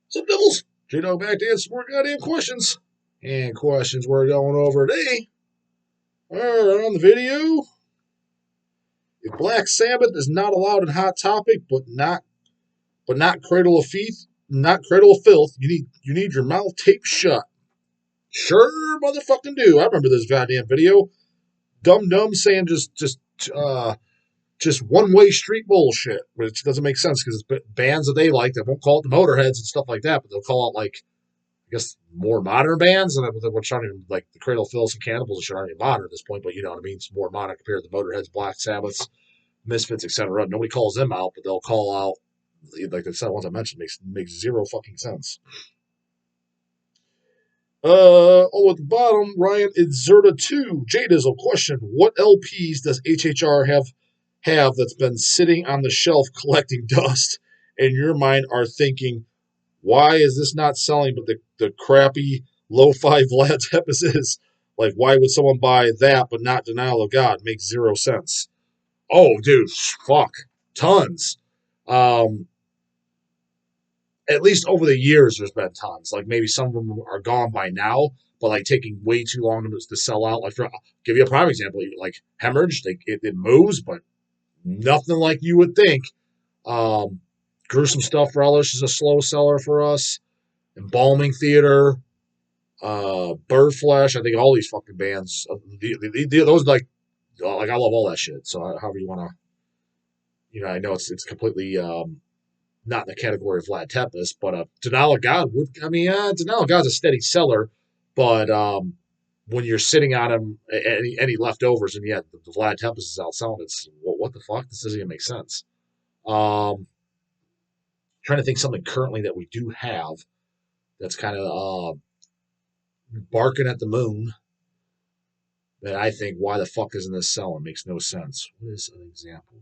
Some devils. J-Dog back to answer more goddamn questions. And questions we're going over today are on the video. If Black Sabbath is not allowed in Hot Topic, but not Cradle of Filth, you need your mouth taped shut. Sure, motherfucking do. I remember this goddamn video. Dumb saying just one way street bullshit, which doesn't make sense because it's bands that they like that won't call it the Motorheads and stuff like that, but they'll call out like I guess more modern bands, and which aren't even like the Cradle of Filth and Cannibals, which aren't even modern at this point, but you know what I mean. It's more modern compared to the Motorheads, Black Sabbaths, Misfits, etc. Nobody calls them out, but they'll call out like the ones I mentioned makes zero fucking sense. At the bottom, Ryan Itzerta 2, J Dizzle question: what LPs does HHR have that's been sitting on the shelf collecting dust? In your mind, are thinking, why is this not selling? But the crappy lo-fi Vlad Tepes is like, why would someone buy that but not Denial of God? Makes zero sense. Oh, dude, fuck, tons. Um, at least over the years, there's been tons. Like maybe some of them are gone by now, but like taking way too long to sell out. Like, I'll give you a prime example. Like Hemorrhage, it moves, but nothing like you would think. Gruesome Stuff Relish is a slow seller for us. Embalming Theater, Bird Flesh. I think all these fucking bands, those like I love all that shit. So however you want to, I know it's completely not in the category of Vlad Tepes, but Denial of God would. I mean, Denial of God's a steady seller, but when you're sitting on him, any leftovers, and yet the Vlad Tepes is outselling, it's what the fuck? This doesn't even make sense. Trying to think something currently that we do have that's kind of barking at the moon. That I think, why the fuck isn't this selling? Makes no sense. What is an example?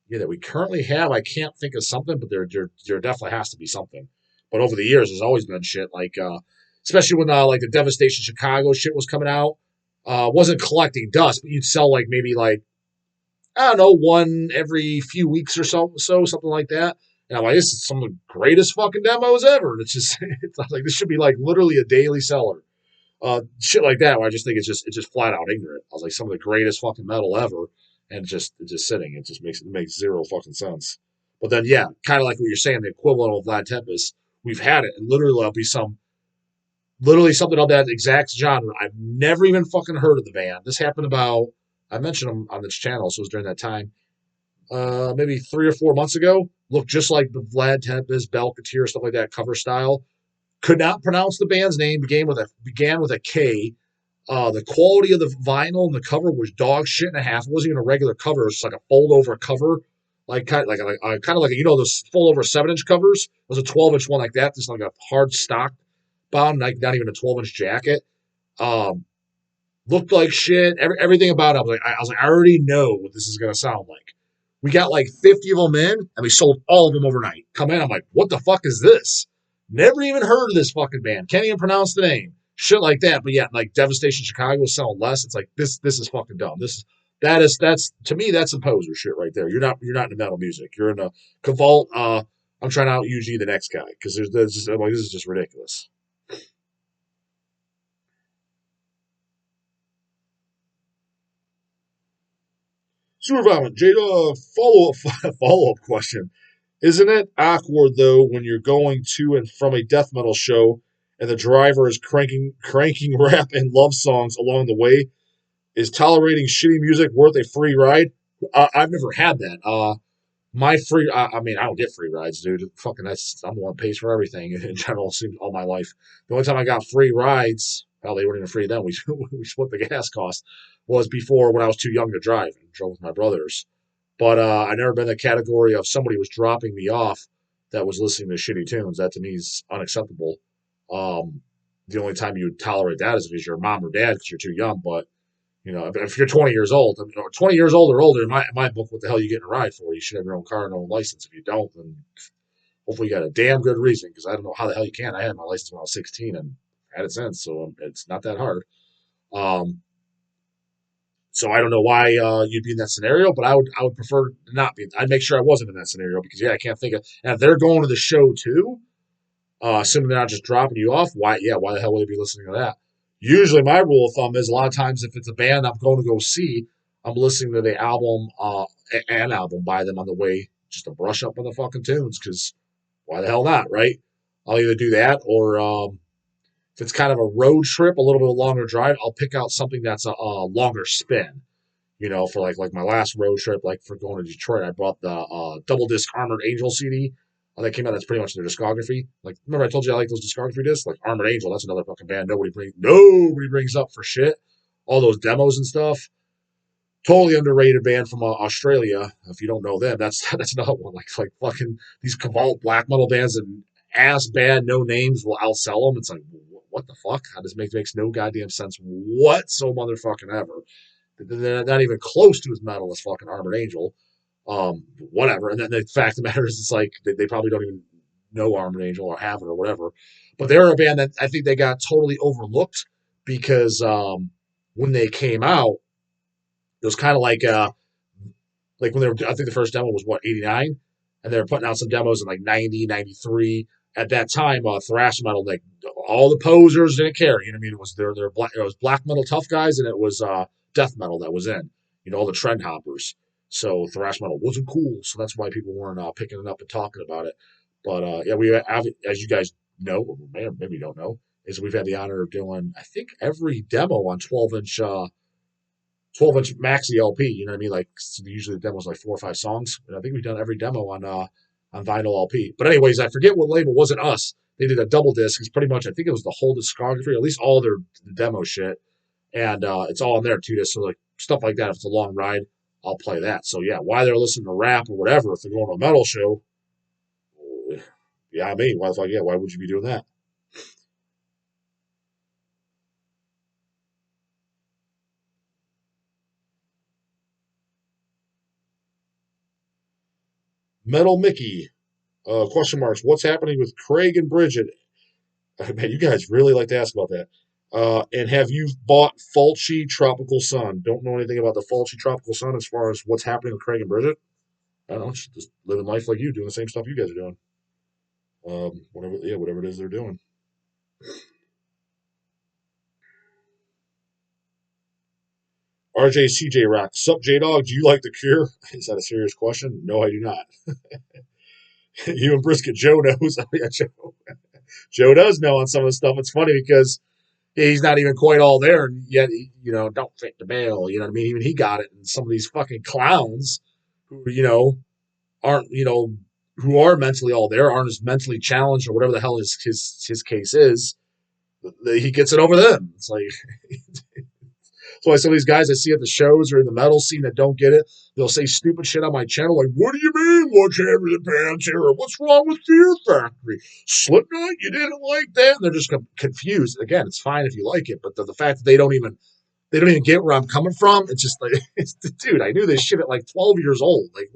Yeah, that we currently have. I can't think of something, but there definitely has to be something. But over the years, there's always been shit like, especially when like the Devastation Chicago shit was coming out. Wasn't collecting dust, but you'd sell like maybe like I don't know, one every few weeks or so something like that. And I'm like, this is some of the greatest fucking demos ever. And it's just, it's like this should be like literally a daily seller. Shit like that. Where I just think it's just flat out ignorant. I was like, some of the greatest fucking metal ever, and it's just sitting. It makes zero fucking sense. But then yeah, kind of like what you're saying, the equivalent of Vlad Tepes, we've had it, and literally there'll be literally something of that exact genre. I've never even fucking heard of the band. This happened about I mentioned them on this channel, so it was during that time. Maybe 3 or 4 months ago. Looked just like the Vlad Tepes, Belkatir, stuff like that, cover style. Could not pronounce the band's name. Began with a K. The quality of the vinyl and the cover was dog shit and a half. It wasn't even a regular cover. It was like a fold over cover, like kind of like those fold over 7-inch covers. It was a 12-inch one like that, just like a hard stock bound, like not even a 12-inch jacket. Um, Looked like shit. Everything about it. I was like, I already know what this is gonna sound like. We got like 50 of them in, and we sold all of them overnight. Come in, I'm like, what the fuck is this? Never even heard of this fucking band. Can't even pronounce the name. Shit like that. But yeah, like Devastation Chicago was selling less. It's like this is fucking dumb. That's to me that's some poser shit right there. You're not into metal music. You're in a Cavalt. I'm trying to out UG the next guy because there's just I'm like this is just ridiculous. Super Vomit, Jada, follow up question. Isn't it awkward though when you're going to and from a death metal show and the driver is cranking rap and love songs along the way? Is tolerating shitty music worth a free ride? I've never had that. My free, I mean, I don't get free rides, dude. Fucking, I'm the one that pays for everything in general. Seems all my life. The only time I got free rides, well, they weren't even free then. We split the gas cost. Was before when I was too young to drive and drove with my brothers. But I never been in the category of somebody was dropping me off that was listening to shitty tunes. That to me is unacceptable. The only time you would tolerate that is if you're your mom or dad because you're too young. But if you're 20 years old, 20 years old or older, in my book, what the hell are you getting a ride for? You should have your own car and own license. If you don't, then hopefully you got a damn good reason, because I don't know how the hell you can. I had my license when I was 16 and had it since, so it's not that hard. So I don't know why you'd be in that scenario, but I would prefer not be. I'd make sure I wasn't in that scenario because yeah, I can't think of. And if they're going to the show too, assuming they're not just dropping you off, why the hell would they be listening to that? Usually, my rule of thumb is a lot of times if it's a band I'm going to go see, I'm listening to the album, an album by them on the way, just to brush up on the fucking tunes. Because why the hell not, right? I'll either do that or if it's kind of a road trip, a little bit of a longer drive, I'll pick out something that's a longer spin. For like my last road trip, like for going to Detroit, I brought the double disc Armored Angel CD. That came out. That's pretty much their discography. Like, remember I told you I like those discography discs? Like Armored Angel, that's another fucking band nobody brings up for shit. All those demos and stuff. Totally underrated band from Australia. If you don't know them, that's another one. Like fucking these Cavalt black metal bands and ass bad no names will outsell them. It's like what the fuck? How does makes no goddamn sense what so motherfucking ever. They're not even close to as metal as fucking Armored Angel. Whatever. And then the fact of the matter is, it's like they probably don't even know Armored Angel or have it or whatever. But they're a band that I think they got totally overlooked because when they came out, it was kind of like when they were. I think the first demo was what 89, and they were putting out some demos in like 90, 93. At that time, thrash metal, like all the posers didn't care. You know what I mean? It was it was black metal tough guys, and it was death metal that was in. All the trend hoppers. So thrash metal wasn't cool, so that's why people weren't picking it up and talking about it. But yeah, we have, as you guys know, or maybe you don't know, is we've had the honor of doing I think every demo on 12-inch maxi LP. You know what I mean? Like usually the demo's like 4 or 5 songs, and I think we've done every demo on vinyl LP. But anyways, I forget what label. It wasn't us. They did a double disc. It's pretty much I think it was the whole discography, or at least all their demo shit, and it's all in there too. So like stuff like that. If it's a long ride, I'll play that. So yeah, why they're listening to rap or whatever if they're going to a metal show? Yeah, I mean, why the fuck? Yeah, why would you be doing that? Metal Mickey. Question marks. What's happening with Craig and Bridget? Man, you guys really like to ask about that. And have you bought Fulci Tropical Sun? Don't know anything about the Fulci Tropical Sun as far as what's happening with Craig and Bridget. I don't know, just living life like you, doing the same stuff you guys are doing. Whatever it is they're doing. RJ CJ Rock. Sup, J Dog? Do you like the Cure? Is that a serious question? No, I do not. You and Brisket, Joe knows. Oh, yeah, Joe does know on some of the stuff. It's funny because he's not even quite all there, and yet, don't fit the bill. You know what I mean? Even he got it. And some of these fucking clowns who, aren't, who are mentally all there, aren't as mentally challenged or whatever the hell his case is, he gets it over them. It's like, so some of these guys I see at the shows or in the metal scene that don't get it, they'll say stupid shit on my channel like, "What do you mean? What's happening to Pantera? What's wrong with Fear Factory? Slipknot? You didn't like that?" And they're just confused. Again, it's fine if you like it, but the fact that they don't even get where I'm coming from. It's just like, dude, I knew this shit at like 12 years old. Like,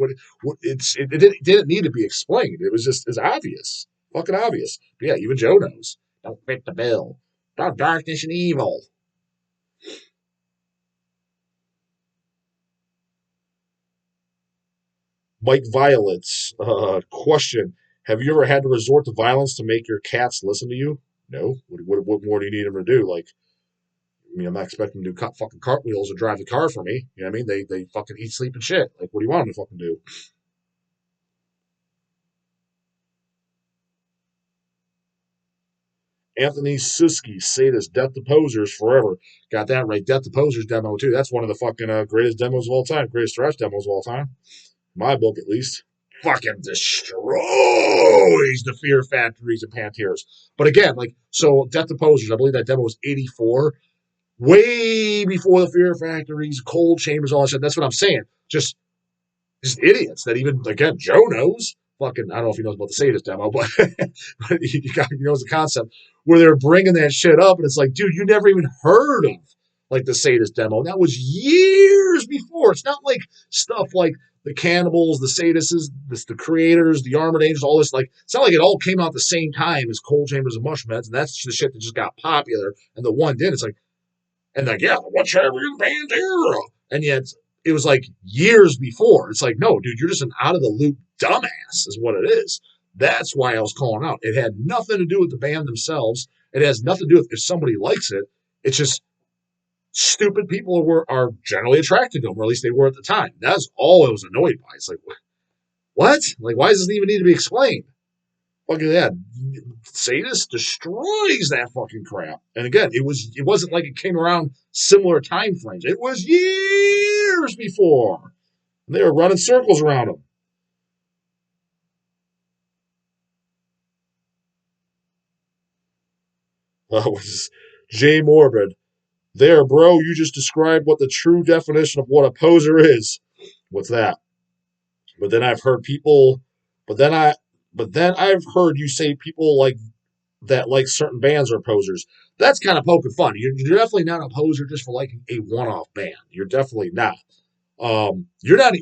it didn't need to be explained. It's obvious, fucking obvious. But yeah, even Joe knows. Don't fit the bill. About darkness and evil. Mike Violets. Question: have you ever had to resort to violence to make your cats listen to you? No. What more do you need them to do? Like, I mean, I'm not expecting them to do fucking cartwheels or drive the car for me. You know what I mean? They fucking eat, sleep, and shit. Like, what do you want them to fucking do? Anthony Siski, Sadus, Death to Posers Forever. Got that right. Death to Posers demo, too. That's one of the fucking greatest demos of all time. Greatest thrash demos of all time. My book, at least. Fucking destroys the Fear Factories and Panteras. But again, like, so Death to Posers, I believe that demo was 84. Way before the Fear Factories, Cold Chambers, all that shit. That's what I'm saying. Just idiots that even, again, Joe knows. Fucking, I don't know if he knows about the Sadist demo, but, but he knows the concept where they're bringing that shit up, and it's like, dude, you never even heard of like the Sadist demo. That was years before. It's not like stuff like the Cannibals, the Sadists, the Creators, the Armored Angels, all this. Like, it's not like it all came out at the same time as Cold Chambers and Mushmeds, and that's the shit that just got popular, and the one did. It's like, And like, yeah, what champion Bandera? And yet it was like years before. It's like, no, dude, you're just an out of the loop dumbass, is what it is. That's why I was calling out. It had nothing to do with the band themselves. It has nothing to do with if somebody likes it. It's just stupid people are generally attracted to them, or at least they were at the time. That's all I was annoyed by. It's like, what? Like, why does this even need to be explained? Fucking that. Sadus destroys that fucking crap. And again, it wasn't like it came around similar time frames. It was years before. And they were running circles around him. Was Jay Morbid. There, bro, you just described what the true definition of what a poser is. What's that? But then I've heard people but then I but then I've heard you say people like that like certain bands are posers. That's kind of poking fun. You're definitely not a poser just for liking a one-off band. You're definitely not. You're not.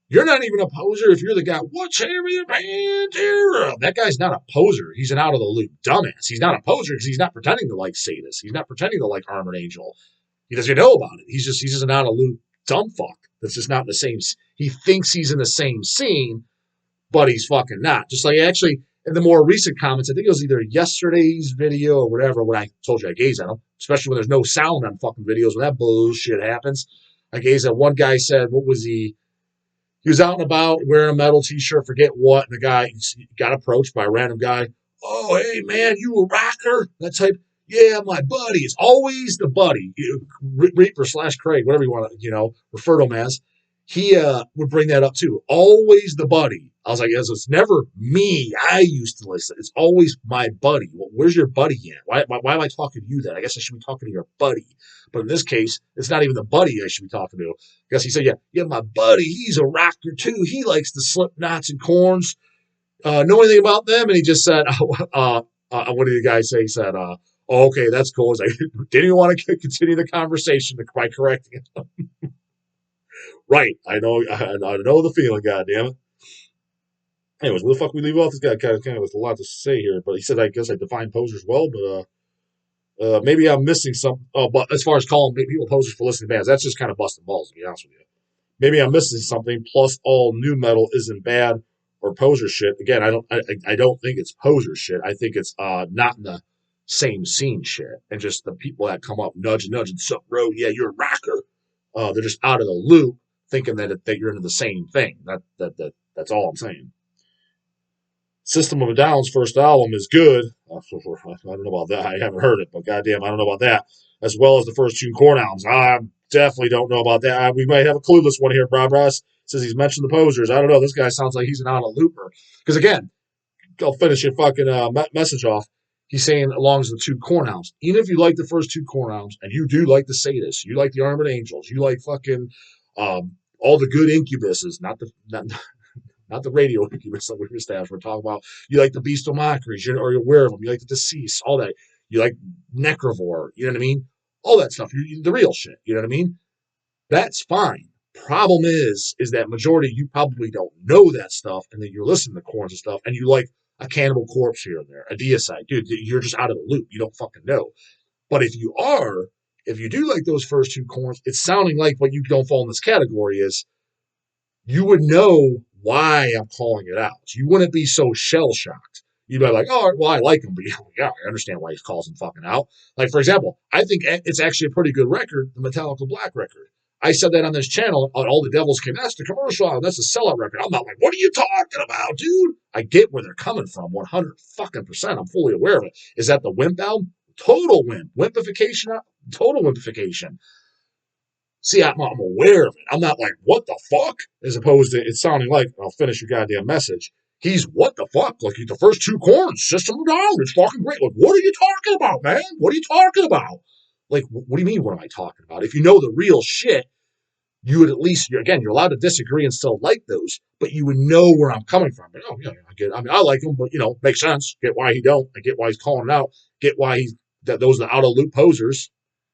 You're not even a poser if you're the guy. What's Harry Bandera? That guy's not a poser. He's an out of the loop dumbass. He's not a poser because he's not pretending to like Sadus. He's not pretending to like Armored Angel. He doesn't know about it. He's just an out of loop dumb fuck. That's just not in the same. He thinks he's in the same scene, but he's fucking not. Just like actually in the more recent comments, I think it was either yesterday's video or whatever, when I told you I gaze at them, especially when there's no sound on fucking videos, when that bullshit happens. I gaze at one guy said, what was he? He was out and about wearing a metal t-shirt, forget what, and the guy got approached by a random guy. Oh, hey, man, you a rocker? That type. Yeah, my buddy. It's always the buddy. Reaper / Craig, whatever you want to, refer to him as. He would bring that up too. Always the buddy. I was like, it's never me. I used to listen. It's always my buddy. Well, where's your buddy at? Why am I talking to you then? I guess I should be talking to your buddy. But in this case, it's not even the buddy I should be talking to. Because he said, yeah, my buddy, he's a rocker too. He likes the Slipknots and Korns. Know anything about them? And he just said, what did the guy say? He said, oh, okay, that's cool. I didn't even want to continue the conversation by correcting him. Right. I know the feeling, goddammit. Anyways, where the fuck we leave off? This guy kind of has a lot to say here, but he said, I guess I define posers well, but maybe I'm missing some. Oh, but as far as calling people posers for listening to bands, that's just kind of busting balls, to be honest with you. Maybe I'm missing something. Plus, all new metal isn't bad or poser shit. Again, I don't think it's poser shit. I think it's not in the same scene shit, and just the people that come up nudge, sup, bro? Yeah, you're a rocker. They're just out of the loop, thinking that you're into the same thing. That's all I'm saying. System of a Down's first album is good. I don't know about that. I haven't heard it, but goddamn, I don't know about that. As well as the first two Korn albums. I definitely don't know about that. We might have a clueless one here. Bras says he's mentioned the posers. I don't know. This guy sounds like he's an out of looper. Because again, I'll finish your fucking message off. He's saying along with the two Korn albums. Even if you like the first two Korn albums, and you do like the Sadus, you like the Armored Angels, you like fucking all the good Incubuses, not the radio Incubus that we were established. We're talking about you like the Beast of Mockeries, or you're aware of them. You like the Deceased, all that. You like Necrovore, you know what I mean? All that stuff. The real shit, you know what I mean? That's fine. Problem is that majority of you probably don't know that stuff, and then you're listening to Korns and stuff, and you like a Cannibal Corpse here and there, a Deicide. Dude, you're just out of the loop. You don't fucking know. But if you do like those first two Korns, it's sounding like what you don't fall in this category is you would know why I'm calling it out. You wouldn't be so shell-shocked. You'd be like, oh, well, I like him, but yeah, I understand why he calls him fucking out. Like, for example, I think it's actually a pretty good record, the Metallica Black record. I said that on this channel on All the Devils Came. That's the commercial album. That's a sellout record. I'm not like, what are you talking about, dude? I get where they're coming from, 100%. I'm fully aware of it. Is that the Wimp album? Total wimp. Wimpification. Total wimpification. See, I'm aware of it. I'm not like, what the fuck? As opposed to it sounding like, I'll finish your goddamn message. He's what the fuck? Like, the first two Korns, System of Down, it's fucking great. Like, what are you talking about, man? What are you talking about? Like, what do you mean, what am I talking about? If you know the real shit, you would at least, you're allowed to disagree and still like those, but you would know where I'm coming from. But, oh, yeah, I get it. I mean, I like him, but, makes sense. Get why he don't. I get why he's calling it out. Get why those are the out-of-loop posers.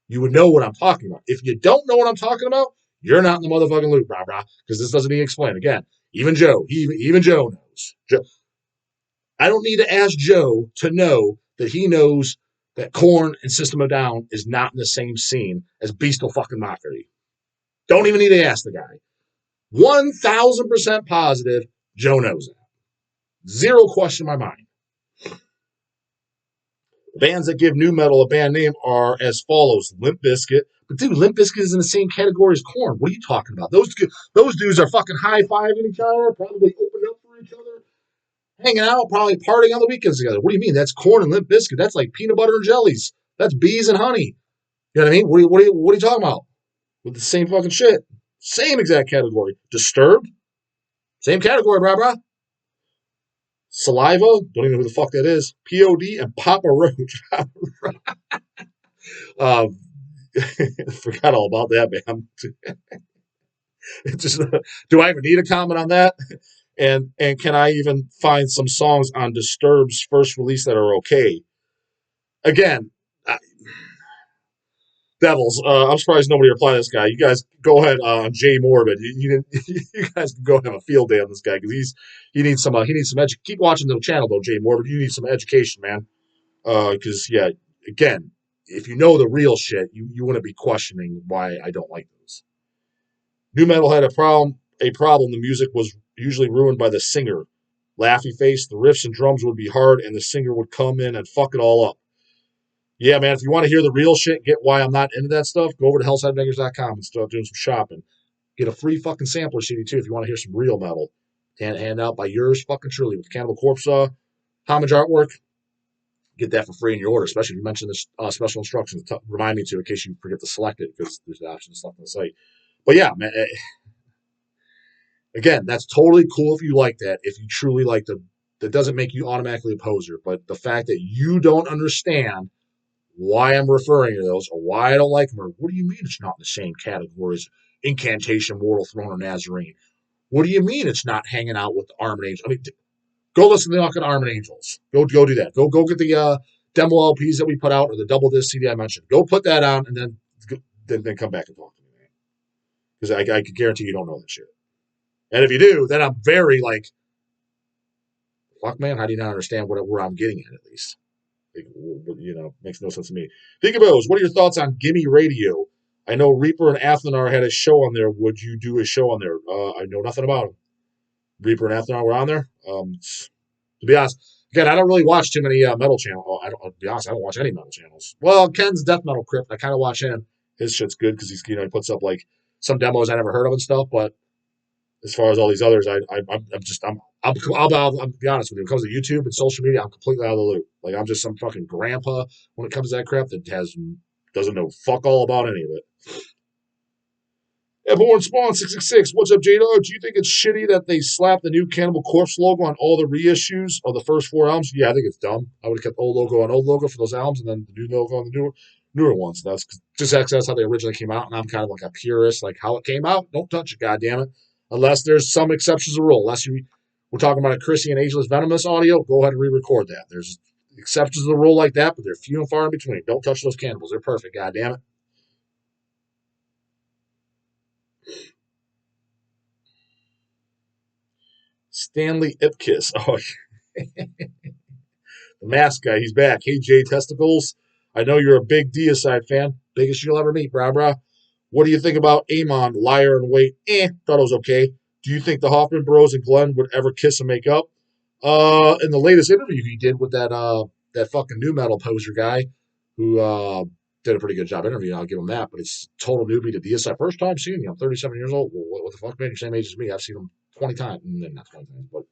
You would know what I'm talking about. If you don't know what I'm talking about, you're not in the motherfucking loop, brah, because this doesn't even explain. Again, even Joe, even Joe knows. I don't need to ask Joe to know that he knows that Korn and System of a Down is not in the same scene as Beastal fucking Mockery. Don't even need to ask the guy. 1,000% positive, Joe knows that. Zero question in my mind. The bands that give new metal a band name are as follows: Limp Bizkit. But dude, Limp Bizkit is in the same category as Korn. What are you talking about? Those dudes are fucking high-fiving each other, probably opening up for each other, hanging out, probably partying on the weekends together. What do you mean? That's Korn and Limp Bizkit. That's like peanut butter and jellies. That's bees and honey. You know what I mean? What are you talking about? With the same fucking shit. Same exact category. Disturbed? Same category, brah. Saliva? Don't even know who the fuck that is. POD and Papa Roach. Forgot all about that, man. Just, do I even need a comment on that? And can I even find some songs on Disturbed's first release that are okay? Again, Devils. I'm surprised nobody replied to this guy. You guys go ahead on Jay Morbid. You guys can go have a field day on this guy because he needs some keep watching the channel though, Jay Morbid. You need some education, man. Because again, if you know the real shit, you wouldn't be questioning why I don't like those. New metal had a problem. The music was usually ruined by the singer. Laughy face, the riffs and drums would be hard, and the singer would come in and fuck it all up. Yeah, man, if you want to hear the real shit, get why I'm not into that stuff, go over to hellsidemakers.com and start doing some shopping. Get a free fucking sampler CD, too, if you want to hear some real metal. Hand out by yours fucking truly with Cannibal Corpse homage artwork. Get that for free in your order, especially if you mention this special instructions. Remind me to in case you forget to select it because there's the option to select on the site. But yeah, man, again, that's totally cool if you like that. If you truly like that doesn't make you automatically a poser. But the fact that you don't understand why I'm referring to those or why I don't like them, or what do you mean it's not in the same category as Incantation, Mortal Throne, or Nazarene? What do you mean it's not hanging out with the Armored Angels? I mean, go listen to the fucking Armored Angels. Go do that. Go get the demo LPs that we put out or the double disc CD I mentioned. Go put that on and then come back and talk to me, man. Because I can guarantee you don't know that shit. And if you do, then I'm very like, fuck, man, how do you not understand where I'm getting at least? Makes no sense to me. Think about those. What are your thoughts on Gimme Radio? I know Reaper and Athenar had a show on there. Would you do a show on there? I know nothing about them. Reaper and Athenar were on there. To be honest, again, I don't really watch too many metal channels. To be honest, I don't watch any metal channels. Well, Ken's Death Metal Crypt, I kind of watch him. His shit's good because he puts up like some demos I never heard of and stuff. But as far as all these others, I'll be honest with you. When it comes to YouTube and social media, I'm completely out of the loop. Like I'm just some fucking grandpa when it comes to that crap that doesn't know fuck all about any of it. Born Spawn 666. What's up, J-Dog? Do you think it's shitty that they slapped the new Cannibal Corpse logo on all the reissues of the first 4 albums? Yeah, I think it's dumb. I would have kept the old logo on old logo for those albums and then the new logo on the newer ones. That's how they originally came out, and I'm kind of like a purist, like how it came out. Don't touch it, goddammit. Unless there's some exceptions to the rule. We're talking about a Chrissy and Ageless Venomous audio, go ahead and re-record that. There's exceptions to the rule like that, but they're few and far in between. Don't touch those cannibals. They're perfect, goddammit. Stanley Ipkiss. Oh, the mask guy, he's back. Hey, Jay Testicles. I know you're a big Deicide fan. Biggest you'll ever meet, brah. What do you think about Amon, Liar and Wait? Thought it was okay. Do you think the Hoffman Bros and Glenn would ever kiss and make up? In the latest interview he did with that fucking new metal poser guy who did a pretty good job interviewing, I'll give him that. But it's total newbie to Deicide. First time seeing him. I'm 37 years old. Well, what the fuck, man? You're same age as me. I've seen him 20 times. Not 20 times, but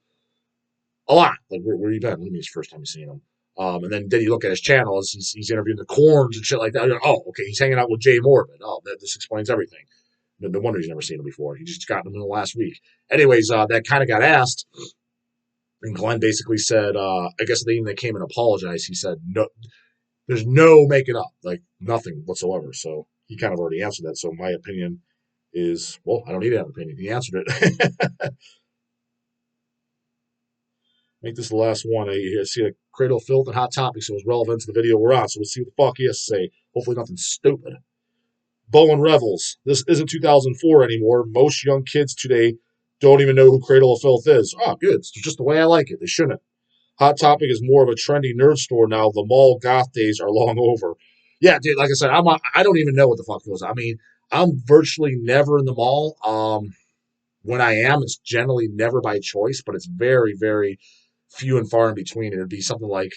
a lot. Like, where you been? What do you mean it's the first time you've seen him? And then you look at his channel, he's interviewing the Korns and shit like that. Like, oh, okay, he's hanging out with Jay Morbid. Oh, this explains everything. No wonder he's never seen him before. He just got him in the last week. Anyways, that kind of got asked, and Glenn basically said, I guess the evening they came and apologized, he said, no, there's no making up, like nothing whatsoever. So he kind of already answered that. So my opinion is, well, I don't need to have an opinion. He answered it. Make this the last one. I see a Cradle of Filth and Hot Topics, so it was relevant to the video we're on. So we'll see what the fuck he has to say. Hopefully nothing stupid. Bowen Revels. This isn't 2004 anymore. Most young kids today don't even know who Cradle of Filth is. Oh, good. It's just the way I like it. They shouldn't. Hot Topic is more of a trendy nerd store now. The mall goth days are long over. Yeah, dude. Like I said, I don't even know what the fuck goes on. I mean, I'm virtually never in the mall. When I am, it's generally never by choice, but it's very, very few and far in between. It'd be something like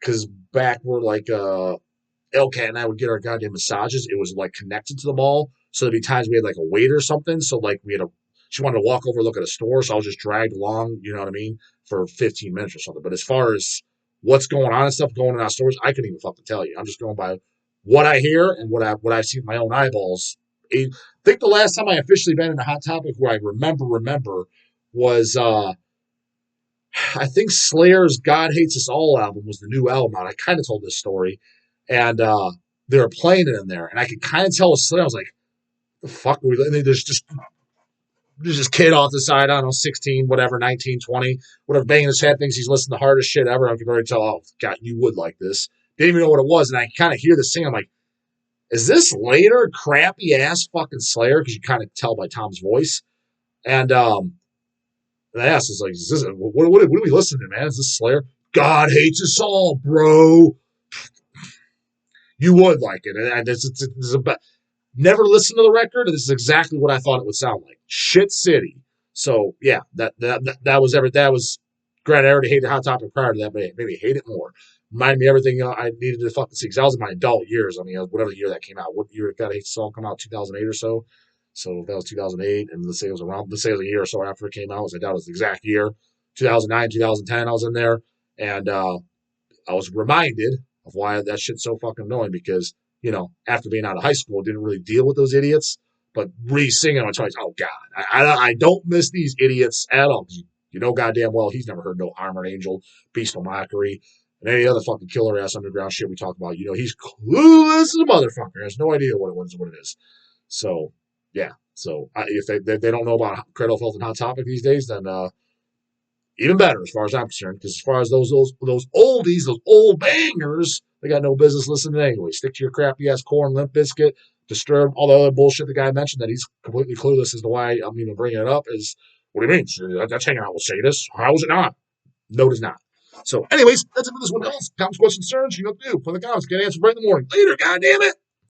because back where like Elcat and I would get our goddamn massages, it was like connected to the mall. So there'd be times we had like a wait or something. So like she wanted to walk over, look at a store, so I was just dragged along, you know what I mean, for 15 minutes or something. But as far as what's going on and stuff going in our stores, I couldn't even fucking tell you. I'm just going by what I hear and what I've seen with my own eyeballs. I think the last time I officially been in a Hot Topic where I remember was I think Slayer's "God Hates Us All" album was the new album out. I kind of told this story, and they were playing it in there, and I could kind of tell with Slayer. I was like, "The fuck are we?" And there's this kid off the side, I don't know, 16, whatever, 19, 20, whatever, banging his head, thinks he's listening to the hardest shit ever. I can already tell, oh, God, you would like this. Didn't even know what it was. And I kind of hear this thing. I'm like, is this later crappy ass fucking Slayer? Because you kind of tell by Tom's voice. And I asked, it's like, is this, what are we listening to, man? Is this Slayer? God hates us all, bro. You would like it. And it's a, never listened to the record, and this is exactly what I thought it would sound like. Shit City. So yeah, that was that was granted. I already hated Hot Topic prior to that, but maybe hate it more. Reminded me of everything I needed to fucking see. Because I was in my adult years. I mean, whatever year that came out. What year did God Hate Song come out? 2008 or so. So if that was 2008, and let's say it was around, let's say it was a year or so after it came out. I doubt it was the exact year. 2009, 2010, I was in there, and I was reminded of why that shit's so fucking annoying because, after being out of high school, didn't really deal with those idiots. But re-singing them, it's oh, God, I don't miss these idiots at all. You know goddamn well he's never heard no Armored Angel, Beast Mockery, and any other fucking killer-ass underground shit we talk about. He's clueless as a motherfucker. Has no idea what it is. So, yeah. So, if they don't know about Cradle of Filth and Hot Topic these days, then even better as far as I'm concerned, because as far as those oldies, those old bangers, they got no business listening anyway. Stick to your crappy ass Korn, Limp Bizkit, Disturbed, all the other bullshit the guy mentioned that he's completely clueless as to why I'm even bringing it up is, what do you mean? That's hanging out with Sadus. How is it not? No, it is not. So, anyways, that's it for this one. Else, comments, questions, concerns, you know what to do. Put in the comments, get an answer right in the morning. Later, goddammit.